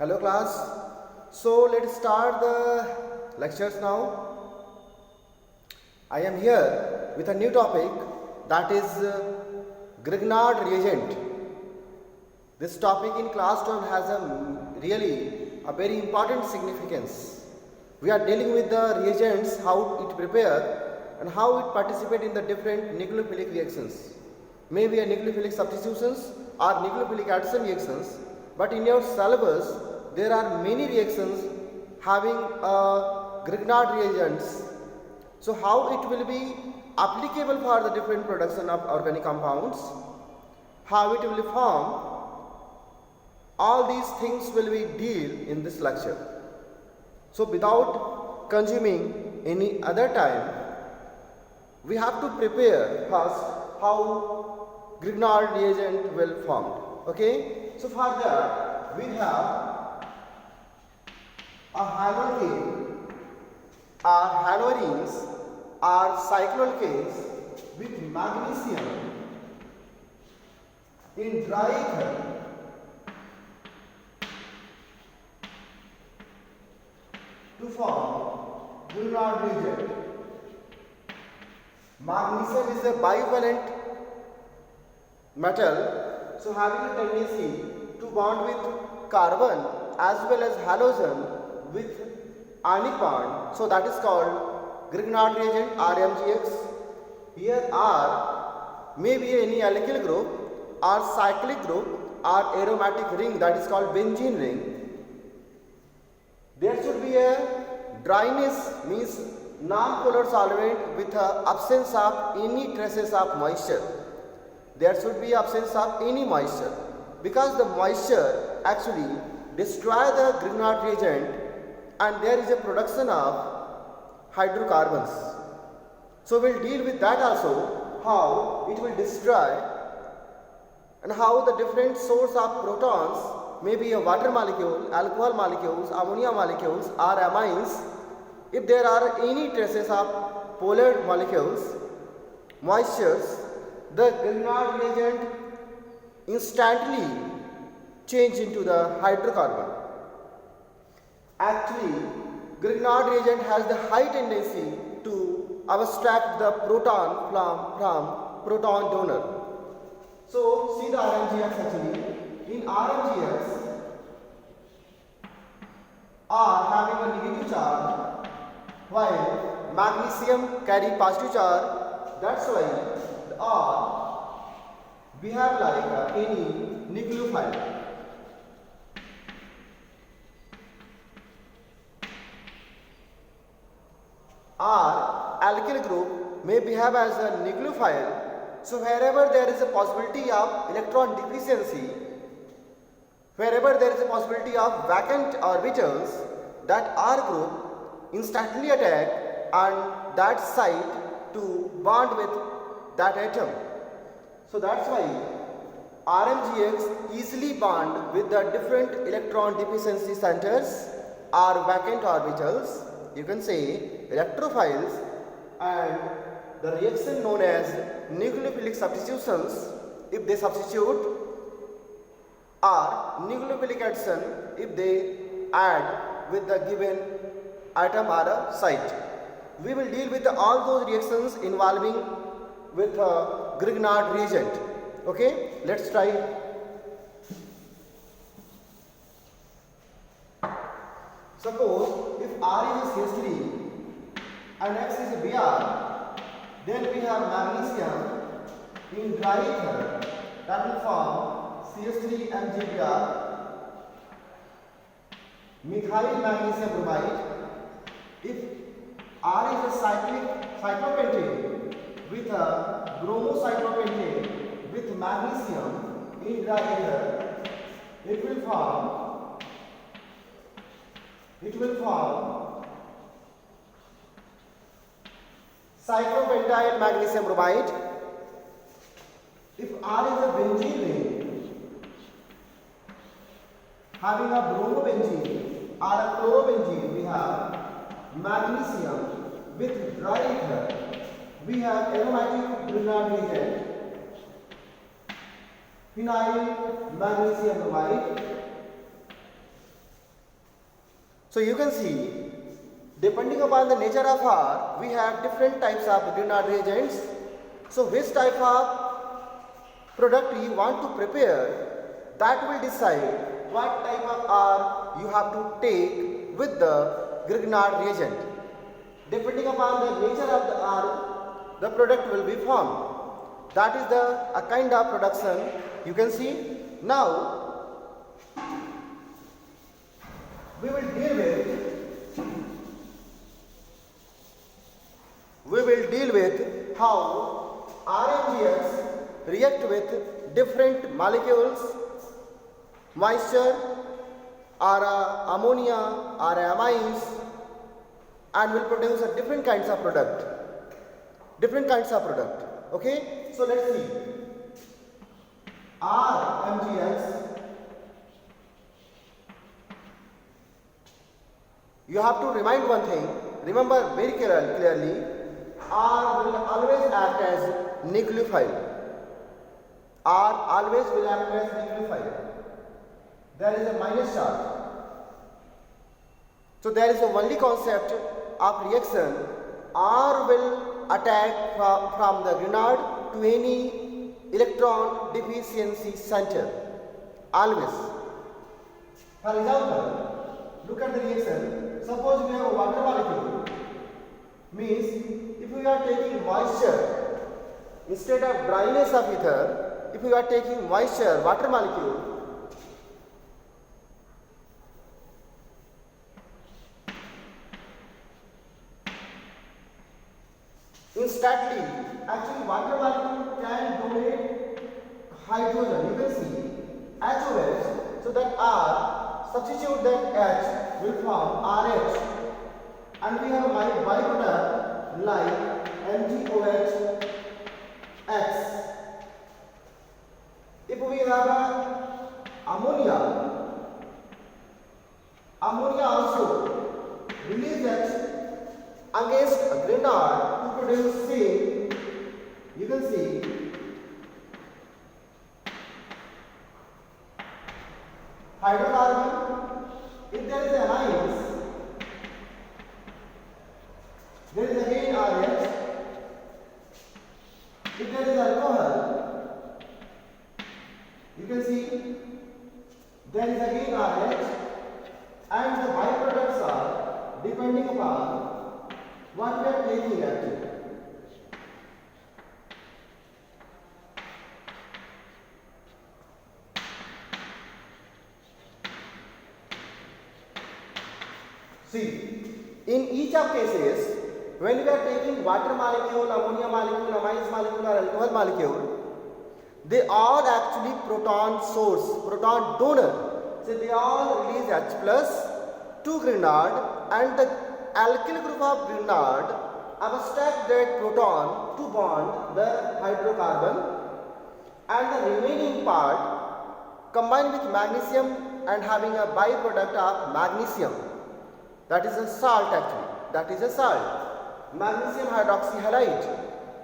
Hello class. So let's start the lectures now. I am here with a new topic, that is Grignard reagent. This topic in class 12 has a very important significance. We are dealing with the reagents, how it prepare and how it participate in the different nucleophilic reactions. Maybe a nucleophilic substitutions or nucleophilic addition reactions, but in your syllabus there are many reactions having Grignard reagents. So how it will be applicable for the different production of organic compounds, how it will form, all these things will be deal in this lecture. So without consuming any other time, we have to prepare first how Grignard reagent will form. Okay, so for that we have a halogen or halogenes or cycloalkanes with magnesium in dry ether to form Grignard reagent. Magnesium is a bivalent metal, so having a tendency to bond with carbon as well as halogen with ionic bond, so that is called Grignard reagent RMGX. Here R may be any alkyl group or cyclic group or aromatic ring, that is called benzene ring. There should be a dryness, means non-polar solvent with absence of any traces of moisture. There should be absence of any moisture, because the moisture actually destroy the Grignard reagent and there is a production of hydrocarbons. So we will deal with that also, how it will destroy and how the different source of protons, maybe a water molecule, alcohol molecules, ammonia molecules or amines, if there are any traces of polar molecules, moistures, the Grignard reagent instantly change into the hydrocarbon. Actually, Grignard reagent has the high tendency to abstract the proton from proton donor. So see the RMGX actually. In RMGX are having a negative charge, while magnesium carry positive charge. That's why the R behave like any nucleophile. R alkyl group may behave as a nucleophile. So wherever there is a possibility of electron deficiency, wherever there is a possibility of vacant orbitals, that R group instantly attack on that site to bond with that atom. So that's why RMGX easily bond with the different electron deficiency centers or vacant orbitals, you can say electrophiles, and the reaction known as nucleophilic substitutions if they substitute, or nucleophilic addition if they add with the given atom or a site. We will deal with all those reactions involving with Grignard reagent. Okay, let's try. Suppose if R is CH3 and X is Br, then we have magnesium in dry ether that will form CH3 MgBr, methyl magnesium bromide. If R is a cyclopentane with a bromocyclopentane with magnesium in dry ether, it will form cyclopentyl magnesium bromide. If R is a benzene ring having a bromobenzene or a chlorobenzene, we have magnesium with dry ether, we have aromatic Grignard reagent, phenyl magnesium bromide. So you can see, depending upon the nature of R, we have different types of Grignard reagents. So which type of product you want to prepare, that will decide what type of R you have to take with the Grignard reagent. Depending upon the nature of the R, the product will be formed. That is a kind of production you can see. Now we will deal with how RMGX react with different molecules, moisture, or ammonia, or amines, and will produce a different kinds of product. Okay, so let's see. RMGX, you have to remind one thing, remember very clearly, R will always act as nucleophile. R always will act as nucleophile. There is a minus charge. So there is a only concept of reaction. R will attack from the Grignard to any electron deficiency center. Always. For example, look at the reaction. Suppose we have a water molecule. Means if we are taking moisture instead of dryness of ether, if we are taking moisture, water molecule, instantly, actually water molecule can donate hydrogen. You can see HOH, so that R, substitute that H will form RH, and we have a byproduct like MgOH X. If we have a ammonia also release H against Grignard to produce C. You can see hydrocarbon. If there is an ions, there is again RH. If there is alcohol, you can see there is again RH, and the byproducts are depending upon what we are taking actually. See, in each of cases, when we are taking water molecule, ammonia molecule, amines molecule, or alcohol molecule, they all actually proton source, proton donor. So they all release H plus to Grignard, and the alkyl group of Grignard abstract that proton to bond the hydrocarbon, and the remaining part combine with magnesium and having a byproduct of magnesium. That is a salt actually. That is a salt. Magnesium hydroxyhalide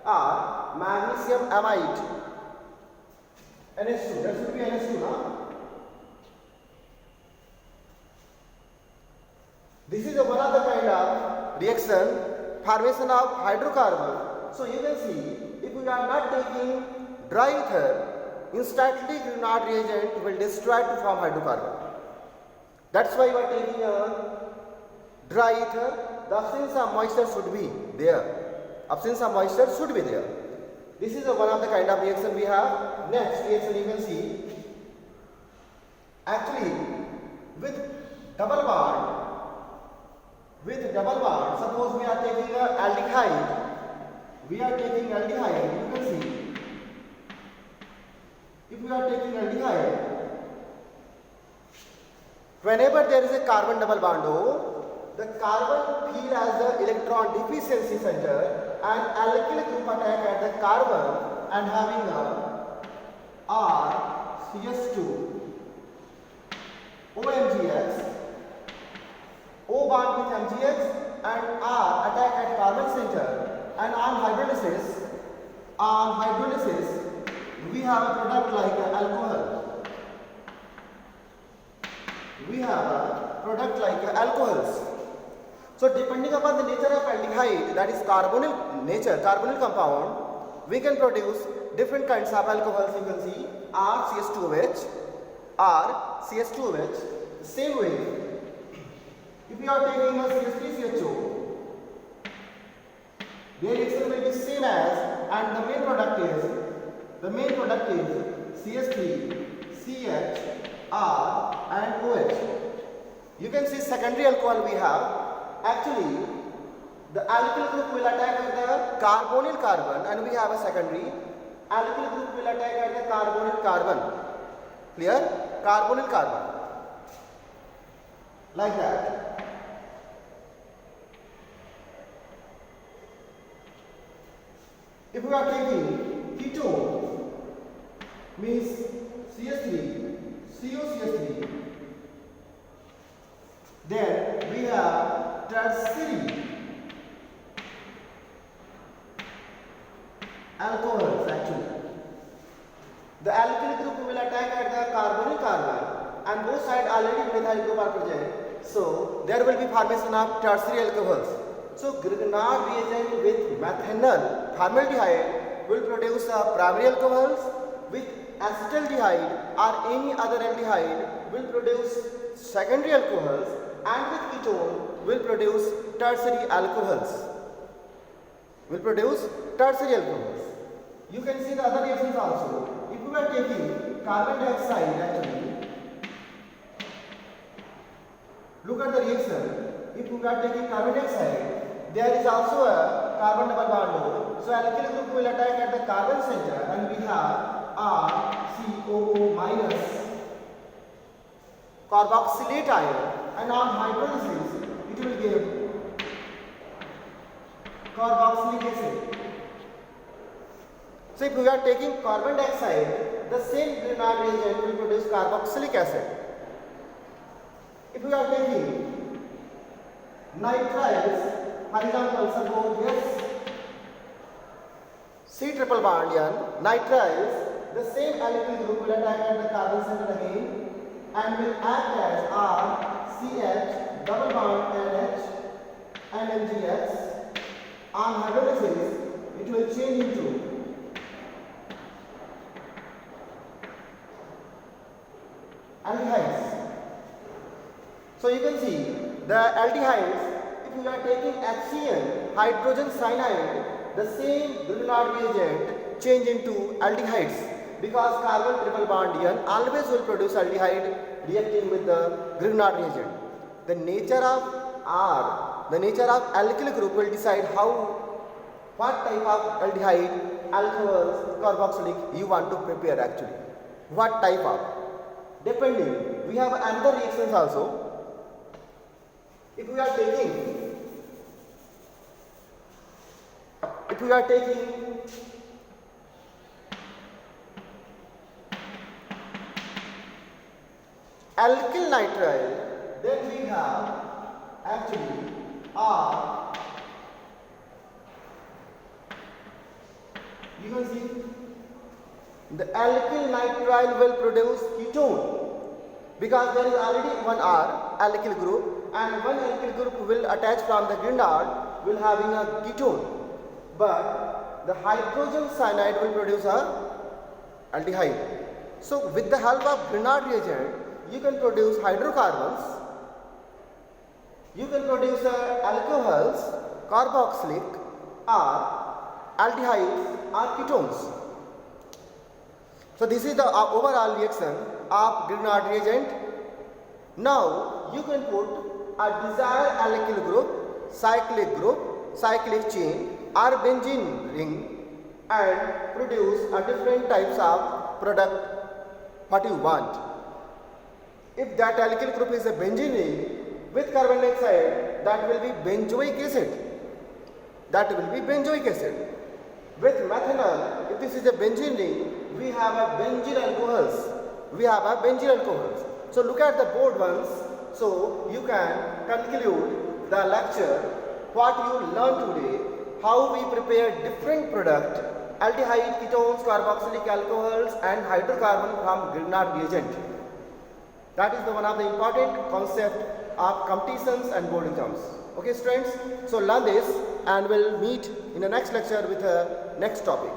or magnesium amide. NH2. That should be NH2, no? This is one of the kind of reaction, formation of hydrocarbon. So you can see, if we are not taking dry ether, instantly Grignard reagent will destroy to form hydrocarbon. That's why you are taking a dry ether. The absence of moisture should be there. Absence of moisture should be there. This is one of the kind of reaction we have. Next reaction you can see, actually with double bond, suppose we are taking a aldehyde, you can see, if we are taking aldehyde, whenever there is a carbon double bond, the carbon feel as the electron deficiency center, and alkyl group attack at the carbon and having a RCH2 OMGX, O bond with MGX, and R attack at carbon center, and on hydrolysis we have a product like alcohol. we have a product like alcohols. So depending upon the nature of aldehyde, that is carbonyl nature, carbonyl compound, we can produce different kinds of alcohols. You can see RCH2OH, RCH2OH. Same way, if you are taking a CH3CHO, their reaction will be same as, and the main product is CH3, CH, R and OH. You can see secondary alcohol we have. Actually, the alkyl group will attack at the carbonyl carbon, and we have a secondary. Alkyl group will attack at the carbonyl carbon. Clear? Carbonyl carbon. Like that. If we are taking ketone, means CH3, COCH3, then we have tertiary alcohols actually. The alkyl group will attack at the carbonyl carbon, and both sides already methyl group are present. So there will be formation of tertiary alcohols. So Grignard reagent with methanol formaldehyde will produce primary alcohols. With acetaldehyde or any other aldehyde will produce secondary alcohols, and with ketone will produce tertiary alcohols. You can see the other reactions also. If we are taking carbon dioxide, actually, look at the reaction. If we are taking carbon dioxide, there is also a carbon double bond. So alkyl group will attack at the carbon center, and we have RCOO minus carboxylate ion, and on hydrolysis it will give carboxylic acid. So if we are taking carbon dioxide, the same Grignard reagent will produce carboxylic acid. If we are taking nitriles, for example, suppose yes, C triple bond ion, nitriles, the same alkyl group will attack at the carbon center again, and will act as RCH double bond NH and MgX. On hydrolysis, it will change into aldehydes. So you can see the aldehydes, if you are taking HCN, hydrogen cyanide, the same Grignard reagent change into aldehydes, because carbon triple bond ion always will produce aldehyde reacting with the Grignard reagent. The nature of alkyl group will decide what type of aldehyde, alcohols, carboxylic you want to prepare actually. What type of? Depending. We have another reactions also. If we are taking alkyl nitrile, then we have actually you can see the alkyl nitrile will produce ketone, because there is already one R alkyl group, and one alkyl group will attach from the Grignard will having a ketone, but the hydrogen cyanide will produce a aldehyde. So with the help of Grignard reagent, you can produce hydrocarbons, you can produce alcohols, carboxylic, or aldehydes or ketones. So this is the overall reaction of Grignard reagent. Now you can put a desired alkyl group, cyclic chain or benzene ring, and produce a different types of product what you want. If that alkyl group is a benzene ring with carbon dioxide, that will be benzoic acid. With methanol, if this is a benzene ring, we have a benzyl alcohols. So look at the board once, so you can conclude the lecture what you learned today, how we prepare different product, aldehyde, ketones, carboxylic alcohols and hydrocarbon from Grignard reagent. That is the one of the important concept of competitions and board exams. Okay students, so learn this and we'll meet in the next lecture with a next topic.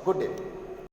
Good day.